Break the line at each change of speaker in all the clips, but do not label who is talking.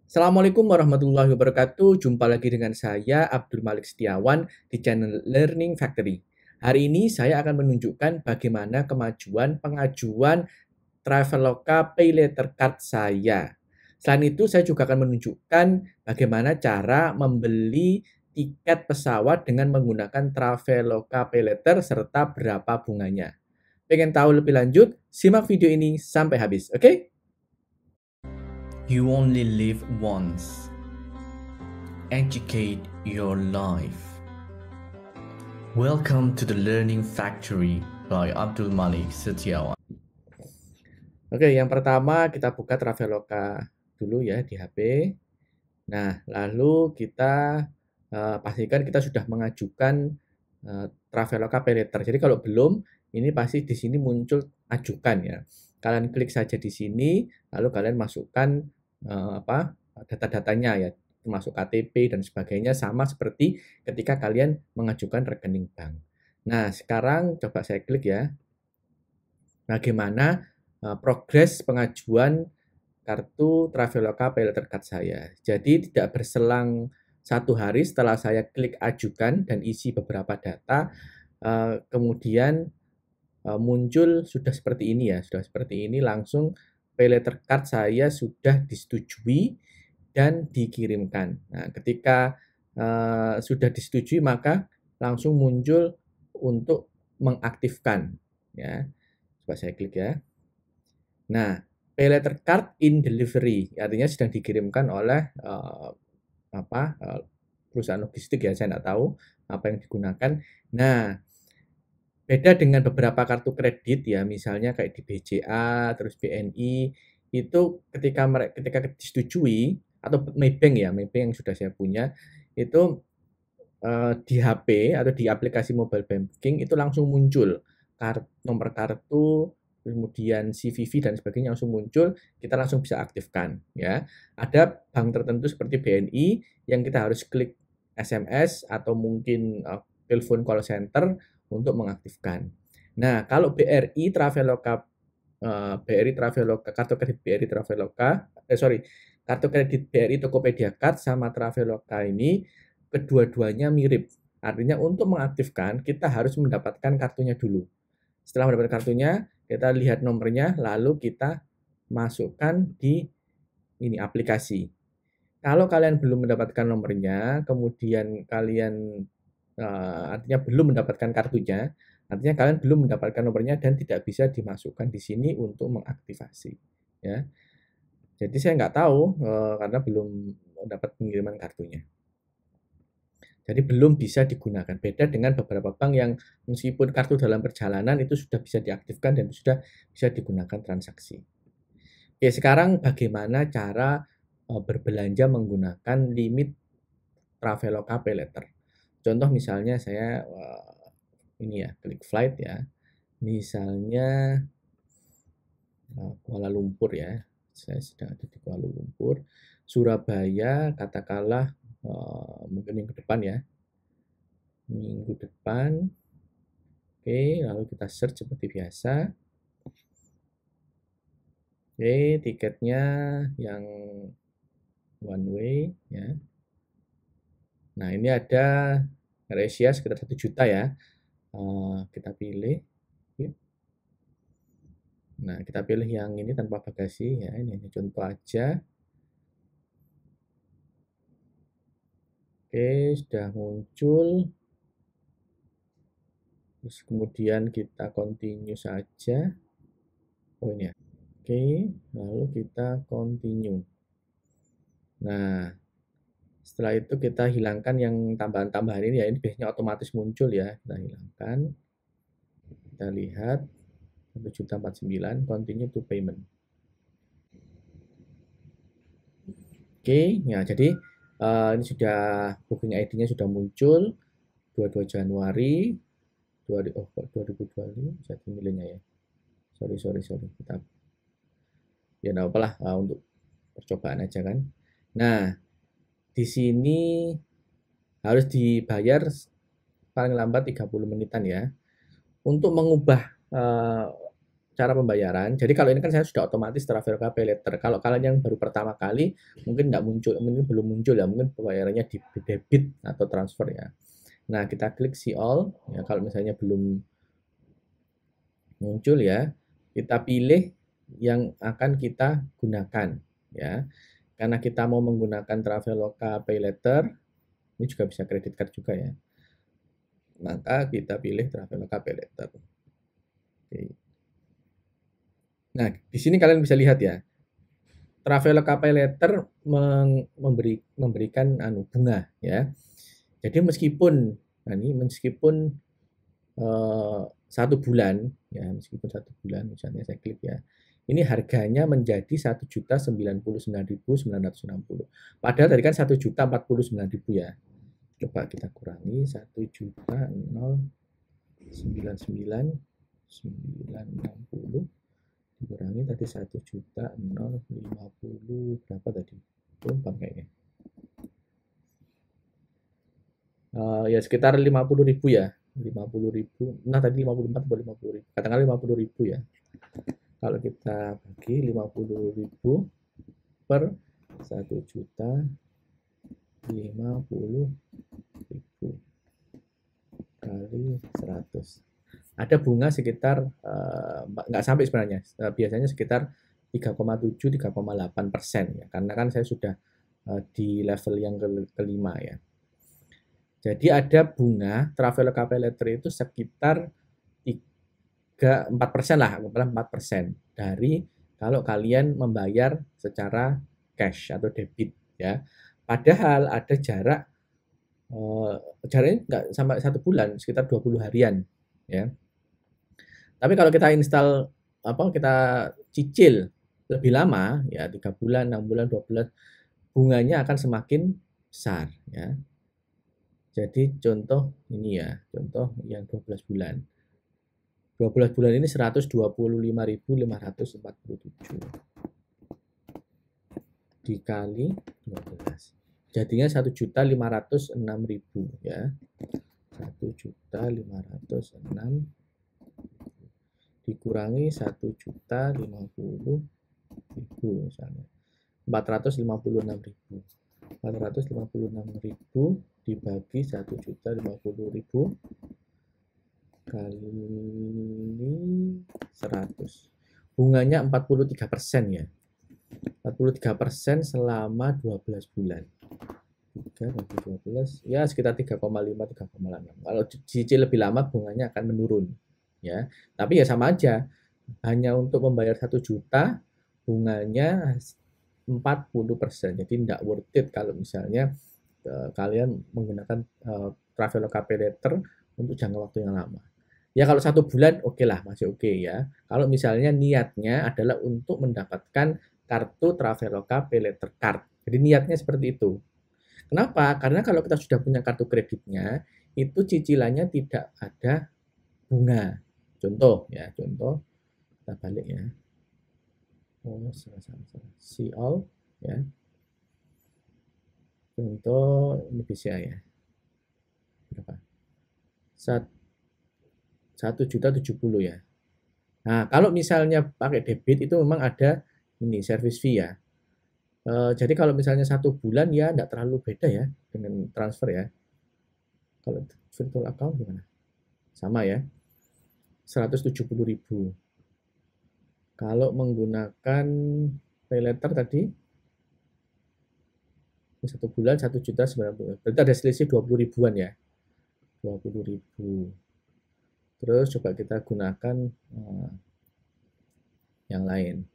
Assalamualaikum warahmatullahi wabarakatuh. Jumpa lagi dengan saya Abdul Malik Setiawan di channel Learning Factory. Hari ini saya akan menunjukkan bagaimana kemajuan pengajuan Traveloka Pay Later Card saya. Selain itu, saya juga akan menunjukkan bagaimana cara membeli tiket pesawat dengan menggunakan Traveloka Pay Later serta berapa bunganya. Pengen tahu lebih lanjut? Simak video ini sampai habis, oke?
You only live once. Educate your life. Welcome to the Learning Factory by Abdul Malik Setiawan.
Oke, yang pertama kita buka Traveloka dulu ya di HP. Nah, lalu kita pastikan kita sudah mengajukan Traveloka Pay Later. Jadi kalau belum, ini pasti di sini muncul ajukan ya. Kalian klik saja di sini, lalu kalian masukkan data-datanya ya, termasuk KTP dan sebagainya, sama seperti ketika kalian mengajukan rekening bank. Nah, sekarang coba saya klik ya. Bagaimana progres pengajuan kartu Traveloka Pay Later Card saya. Jadi tidak berselang 1 hari setelah saya klik ajukan dan isi beberapa data, kemudian muncul sudah seperti ini ya, sudah seperti ini langsung Pay Later Card saya sudah disetujui dan dikirimkan. Nah, ketika sudah disetujui maka langsung muncul untuk mengaktifkan ya. Coba saya klik ya. Nah, Pay Later Card in Delivery artinya sedang dikirimkan oleh perusahaan logistik ya, saya nggak tahu apa yang digunakan. Nah, beda dengan beberapa kartu kredit ya, misalnya kayak di BCA, terus BNI, itu ketika disetujui atau Maybank ya, Maybank yang sudah saya punya, itu di HP atau di aplikasi mobile banking itu langsung muncul nomor kartu, kemudian CVV dan sebagainya langsung muncul, kita langsung bisa aktifkan ya. Ada bank tertentu seperti BNI yang kita harus klik SMS atau mungkin telepon call center untuk mengaktifkan. Nah, kalau BRI Traveloka kartu kredit BRI Traveloka, kartu kredit BRI Tokopedia Card sama Traveloka ini kedua-duanya mirip. Artinya untuk mengaktifkan kita harus mendapatkan kartunya dulu. Setelah mendapatkan kartunya, kita lihat nomornya, lalu kita masukkan di ini aplikasi. Kalau kalian belum mendapatkan nomornya, kemudian kalian artinya belum mendapatkan kartunya, artinya kalian belum mendapatkan nomornya dan tidak bisa dimasukkan di sini untuk mengaktifasi. Ya, jadi saya nggak tahu karena belum dapat pengiriman kartunya. Jadi belum bisa digunakan. Beda dengan beberapa bank yang meskipun kartu dalam perjalanan itu sudah bisa diaktifkan dan sudah bisa digunakan transaksi. Oke, sekarang bagaimana cara berbelanja menggunakan limit Traveloka Pay Later. Contoh misalnya saya ini ya, klik flight ya. Misalnya Kuala Lumpur ya. Saya sedang ada di Kuala Lumpur. Surabaya katakanlah mungkin minggu depan ya. Minggu depan. Oke, lalu kita search seperti biasa. Oke, tiketnya yang one way ya. Nah, ini ada AirAsia sekitar 1 juta ya. Kita pilih. Nah, kita pilih yang ini tanpa bagasi ya. Ini contoh aja. Oke, sudah muncul. Terus kemudian kita continue saja. Oh ini ya. Oke, lalu kita continue. Nah, setelah itu kita hilangkan yang tambahan-tambahan ini ya. Ini biasanya otomatis muncul ya. Kita hilangkan. Kita lihat 1.049 continue to payment. Oke, ya jadi ini sudah booking ID-nya sudah muncul 22 Januari 2025 jadi milihnya ya. Sorry. Kita ya enggak apalah untuk percobaan aja kan. Nah, di sini harus dibayar paling lambat 30 menitan ya. Untuk mengubah cara pembayaran. Jadi kalau ini kan saya sudah otomatis Traveloka Pay Later. Kalau kalian yang baru pertama kali mungkin nggak muncul, mungkin belum muncul ya, mungkin pembayarannya di debit atau transfer ya. Nah, kita klik see all ya, kalau misalnya belum muncul ya, kita pilih yang akan kita gunakan ya. Karena kita mau menggunakan Traveloka Pay Later, ini juga bisa credit card juga ya. Maka kita pilih Traveloka Pay Later. Oke. Nah, di sini kalian bisa lihat ya. Traveloka Pay Later memberikan bunga ya. Jadi meskipun satu bulan ya, meskipun 1 bulan misalnya saya klik ya, ini harganya menjadi 1.099.960. Padahal tadi kan 1.049.000 ya. Coba kita kurangi 1.099.960 dikurangi tadi 1.050 berapa tadi? Lupa kayaknya. Ya sekitar 50.000 ya. 50.000. Nah tadi 54 atau 50.000. Katakanlah 50.000 ya. Kalau kita bagi 50.000 per 1.050.000 kali 100. Ada bunga sekitar nggak sampai sebenarnya, biasanya sekitar 3,7-3,8% ya, karena kan saya sudah di level yang kelima ya. Jadi ada bunga Traveloka Pay Later itu sekitar 4% lah, 4% dari kalau kalian membayar secara cash atau debit ya. Padahal ada jaraknya nggak sampai 1 bulan, sekitar 20 harian ya. Tapi kalau kita install kita cicil lebih lama ya, 3 bulan, 6 bulan, 12, bunganya akan semakin besar ya. Jadi contoh ini ya, contoh yang 12 bulan. 12 bulan ini 125.547 dikali 12. Jadinya 1.506.000 ya. 1.506.000 dikurangi 1.050.000 misalnya. 456.000. 456.000 dibagi 1.050.000 kali 100. Bunganya 43% ya. 43% selama 12 bulan. 3 bagi 12 ya sekitar 3,5-3,6. Kalau cicil lebih lama bunganya akan menurun ya. Tapi ya sama aja. Hanya untuk membayar 1 juta bunganya 40%. Jadi tidak worth it kalau misalnya kalian menggunakan Traveloka Pay Later untuk jangka waktu yang lama. Ya kalau 1 bulan oke lah, masih oke ya. Kalau misalnya niatnya adalah untuk mendapatkan kartu Traveloka Pay Later Card. Jadi niatnya seperti itu. Kenapa? Karena kalau kita sudah punya kartu kreditnya, itu cicilannya tidak ada bunga. Contoh ya, contoh kita balik ya. Oh, salah. See all ya. Contoh ini bisa ya. Berapa? 1.070 ya. Nah, kalau misalnya pakai debit itu memang ada ini service fee ya. Jadi kalau misalnya 1 bulan ya enggak terlalu beda ya dengan transfer ya. Kalau virtual account gimana? Sama ya. 170.000. Kalau menggunakan pay later tadi 1 bulan 1.090.000. Berarti ada selisih 20 ribuan ya. 20.000. Terus coba kita gunakan yang lain.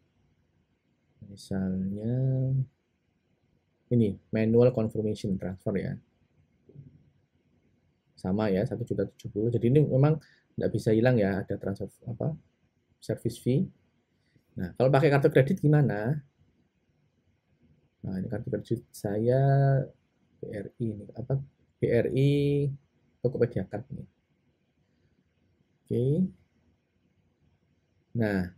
Misalnya ini manual confirmation transfer ya. Sama ya 1.070. Jadi ini memang tidak bisa hilang ya, ada transfer service fee. Nah, kalau pakai kartu kredit gimana? Nah, ini kartu kredit saya BRI ini BRI Tokopedia Card ini. Oke. Nah,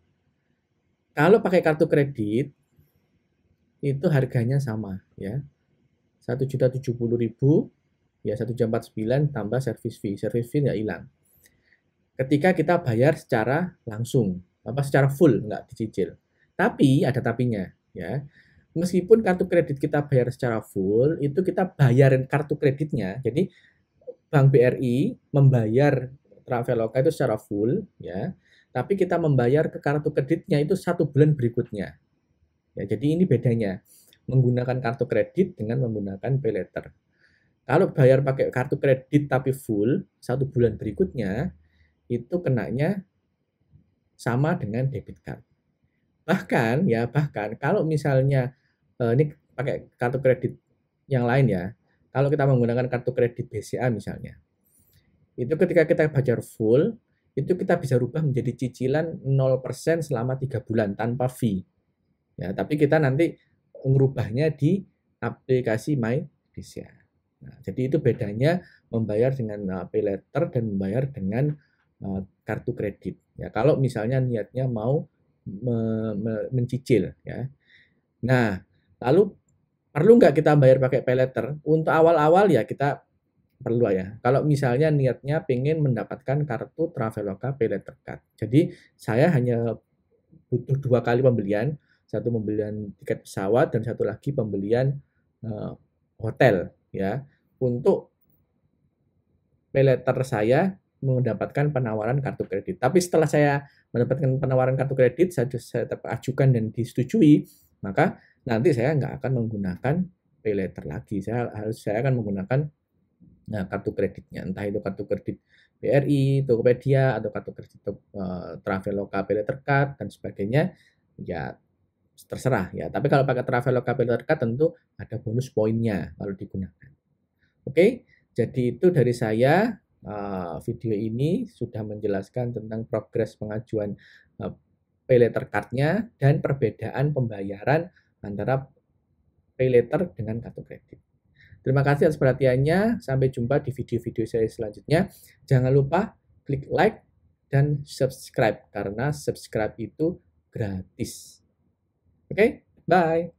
kalau pakai kartu kredit itu harganya sama ya. 1.070.000 ya 1.049 tambah service fee. Service fee nggak hilang. Ketika kita bayar secara langsung secara full, nggak dicicil. Tapi ada tapinya, ya. Meskipun kartu kredit kita bayar secara full, itu kita bayarin kartu kreditnya. Jadi Bank BRI membayar Traveloka itu secara full, ya. Tapi kita membayar ke kartu kreditnya itu 1 bulan berikutnya. Ya, jadi ini bedanya menggunakan kartu kredit dengan menggunakan pay later. Kalau bayar pakai kartu kredit tapi full 1 bulan berikutnya, itu kenanya sama dengan debit card. Bahkan kalau misalnya ini pakai kartu kredit yang lain ya, kalau kita menggunakan kartu kredit BCA misalnya, itu ketika kita bayar full, itu kita bisa rubah menjadi cicilan 0% selama 3 bulan tanpa fee. Ya, tapi kita nanti ngerubahnya di aplikasi My BCA. Nah, jadi itu bedanya membayar dengan pay later dan membayar dengan kartu kredit. Ya, kalau misalnya niatnya mau mencicil, ya. Nah, lalu perlu nggak kita bayar pakai pay later? Untuk awal-awal ya kita perlu ya. Kalau misalnya niatnya pengen mendapatkan kartu Traveloka Pay Later Card. Jadi saya hanya butuh 2 kali pembelian, satu pembelian tiket pesawat dan satu lagi pembelian hotel ya. Untuk pay later saya mendapatkan penawaran kartu kredit. Tapi setelah saya mendapatkan penawaran kartu kredit, saya ajukan dan disetujui, maka nanti saya nggak akan menggunakan pay later lagi. Saya akan menggunakan kartu kreditnya, entah itu kartu kredit BRI, Tokopedia, atau kartu kredit Traveloka Pay Later Card dan sebagainya, ya terserah ya. Tapi kalau pakai Traveloka Pay Later Card tentu ada bonus poinnya kalau digunakan. Oke, jadi itu dari saya. Video ini sudah menjelaskan tentang progres pengajuan Pay Later Card-nya dan perbedaan pembayaran antara Pay Later dengan kartu kredit. Terima kasih atas perhatiannya. Sampai jumpa di video-video saya selanjutnya. Jangan lupa klik like dan subscribe karena subscribe itu gratis. Oke, bye.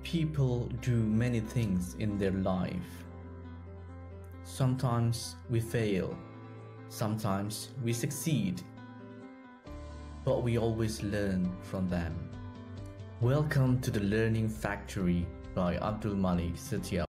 People do many things in their life. Sometimes we fail, sometimes we succeed, but we always learn from them. Welcome to the Learning Factory by Abdul Malik Setia.